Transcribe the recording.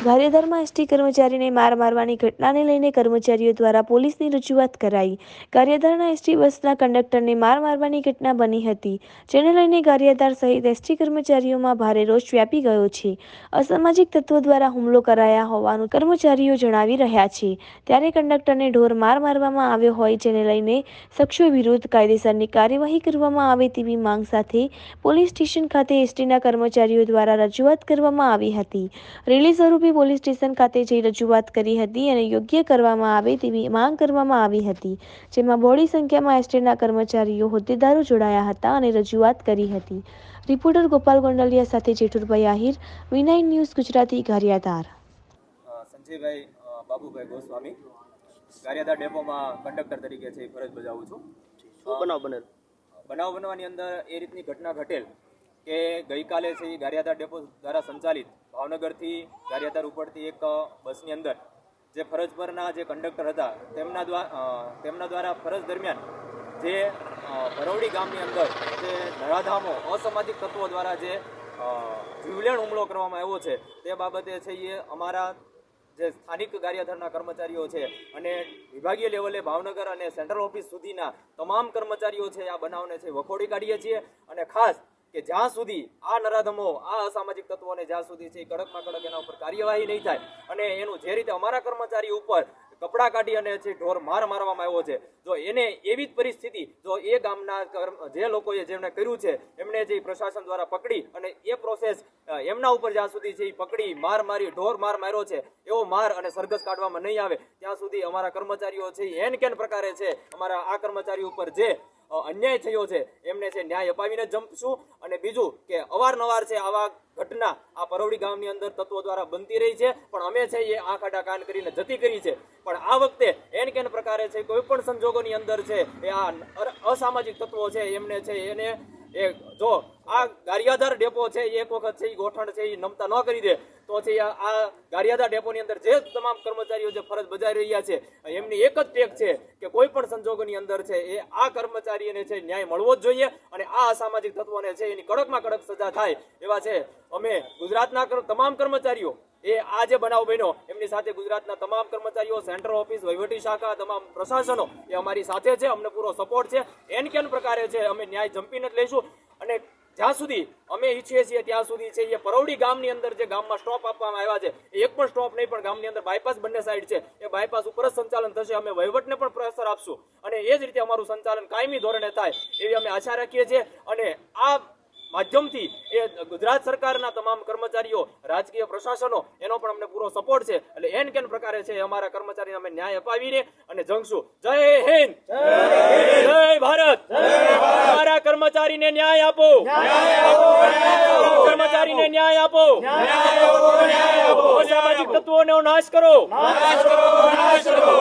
ગારિયાધારમાં ST કર્મચારીને માર મારવાની ઘટનાને લઈને કર્મચારીઓ દ્વારા પોલીસની રજૂઆત કરાઈ। ગારિયાધારના એસટી બસના કંડક્ટરને માર મારવાની ઘટના બની હતી, જેને લઈને ગારિયાધાર સહિત એસટી કર્મચારીઓમાં ભારે રોષ વ્યાપી ગયો છે। અસામાજિક તત્વો દ્વારા હુમલો કરાયા હોવાનું કર્મચારીઓ જણાવી રહ્યા છે। ત્યારે કંડક્ટરને ઢોર માર મારવામાં આવ્યો હોય, જેને લઈને શખ્સો વિરુદ્ધ કાયદેસરની કાર્યવાહી કરવામાં આવે તેવી માંગ સાથે પોલીસ સ્ટેશન ખાતે એસટીના કર્મચારીઓ દ્વારા રજૂઆત કરવામાં આવી હતી। રેલી સ્વરૂપે પોલીસ સ્ટેશન ખાતે જઈ રજૂઆત કરી હતી અને યોગ્ય કરવામાં આવે તેવી માંગ કરવામાં આવી હતી, જેમાં બહોળી સંખ્યામાં એસટીના કર્મચારીઓ હોદ્દેદારો જોડાયા હતા અને રજૂઆત કરી હતી। રિપોર્ટર ગોપાલ ગોંડલિયા સાથે જેઠુરભાઈ આહિર, V9 ન્યૂઝ ગુજરાતી, ગારિયાધાર। સંજયભાઈ બાબુભાઈ ગોસ્વામી ગારિયાધાર ડેપોમાં કંડક્ટર તરીકે છે ફરજ બજાવું છું। શું બનાવ બનવાની અંદર એ રીતની ઘટના ઘટેલ કે ગઈકાલે છે એ ગારિયાધાર ડેપો દ્વારા સંચાલિત ભાવનગરથી ગારિયાધાર ઉપડતી એક બસની અંદર જે ફરજ પરના જે કંડક્ટર હતા તેમના દ્વારા ફરજ દરમિયાન જે ભરવડી ગામની અંદર જે નરાધામો અસામાજિક તત્વો દ્વારા જે જીવલેણ હુમલો કરવામાં આવ્યો છે તે બાબતે છે એ અમારા જે સ્થાનિક ગારિયાધારના કર્મચારીઓ છે અને વિભાગીય લેવલે ભાવનગર અને સેન્ટ્રલ ઓફિસ સુધીના તમામ કર્મચારીઓ છે આ બનાવને છે વખોડી કાઢીએ છીએ અને ખાસ કે જ્યાં સુધી આ નરાધમો આ અસામાજિક તત્વોને જ્યાં સુધી છે કડકમાં કડક એના ઉપર કાર્યવાહી નહીં થાય અને એનું જે રીતે અમારા કર્મચારી ઉપર કપડા કાઢી અને છે ઢોર માર મારવામાં આવ્યો છે, જો એને એવી જ પરિસ્થિતિ જો એ ગામના જે લોકોએ જેમણે કર્યું છે એમણે જે પ્રશાસન દ્વારા પકડી અને એ પ્રોસેસ એમના ઉપર જ્યાં સુધી છે એ પકડી મારી ઢોર માર માર્યો છે એવો માર અને સરઘસ કાઢવામાં નહીં આવે ત્યાં સુધી અમારા કર્મચારીઓ છે એન કેન પ્રકારે છે અમારા આ કર્મચારી ઉપર જે અન્યાય થયો છે એમને છે ન્યાય અપાવીને જંપશું। અને બીજું કે અવારનવાર છે આવા ઘટના આ પરવડી ગામની અંદર તત્વો દ્વારા બનતી રહી છે, પણ અમે છે એ આંખ આડા કાન કરીને જતી કરી છે, પણ આ વખતે એન કેન પ્રકારે છે કોઈ પણ સંજોગોની અંદર છે એ આ અસામાજિક તત્વો છે એમને છે એને જો આ ગારિયાધાર ડેપો છે એક વખત છે એ ગોઠણ છે એ નમતા ન કરી દે તો છે આ ગારિયાધાર ડેપોની અંદર જે તમામ કર્મચારીઓ જે ફરજ બજાવી રહ્યા છે એમની એક જ ટેક છે કે કોઈ પણ સંજોગોની અંદર છે એ આ કર્મચારીને છે ન્યાય મળવો જ જોઈએ અને આ અસામાજિક તત્વોને છે એની કડકમાં કડક સજા થાય એવા છે અમે ગુજરાતના તમામ કર્મચારીઓ એ આ જે બનાવ બન્યો એમની સાથે ગુજરાતના તમામ કર્મચારીઓ, સેન્ટ્રલ ઓફિસ, વહીવટી શાખા, તમામ પ્રશાસનો એ અમારી સાથે છે, અમને પૂરો સપોર્ટ છે। એન કેન પ્રકારે છે અમે ન્યાય જંપીને જ લઈશું અને જ્યાં સુધી અમે ઈચ્છીએ છીએ ત્યાં સુધી છે એ પરવડી ગામની અંદર જે ગામમાં સ્ટોપ આપવામાં આવ્યા છે એક પણ સ્ટોપ નહીં, પણ ગામની અંદર બાયપાસ બંને સાઈડ છે એ બાયપાસ ઉપર જ સંચાલન થશે। અમે વહીવટને પણ પ્રેશર આપશું અને એ જ રીતે અમારું સંચાલન કાયમી ધોરણે થાય એવી અમે આશા રાખીએ છીએ અને આ માધ્યમથી એ ગુજરાત સરકારના તમામ કર્મચારીઓ, રાજકીય પ્રશાસનો એનો પણ અમને પૂરો સપોર્ટ છે, એટલે એન કેન પ્રકારે છે અમારા કર્મચારીને અમે ન્યાય અપાવીને અને જંગશું। જય હિન્દ, જય ભારત, અમારા કર્મચારીને ન્યાય આપો, કર્મચારીને ન્યાય આપો, અસામાજિક તત્વોનો નાશ કરો।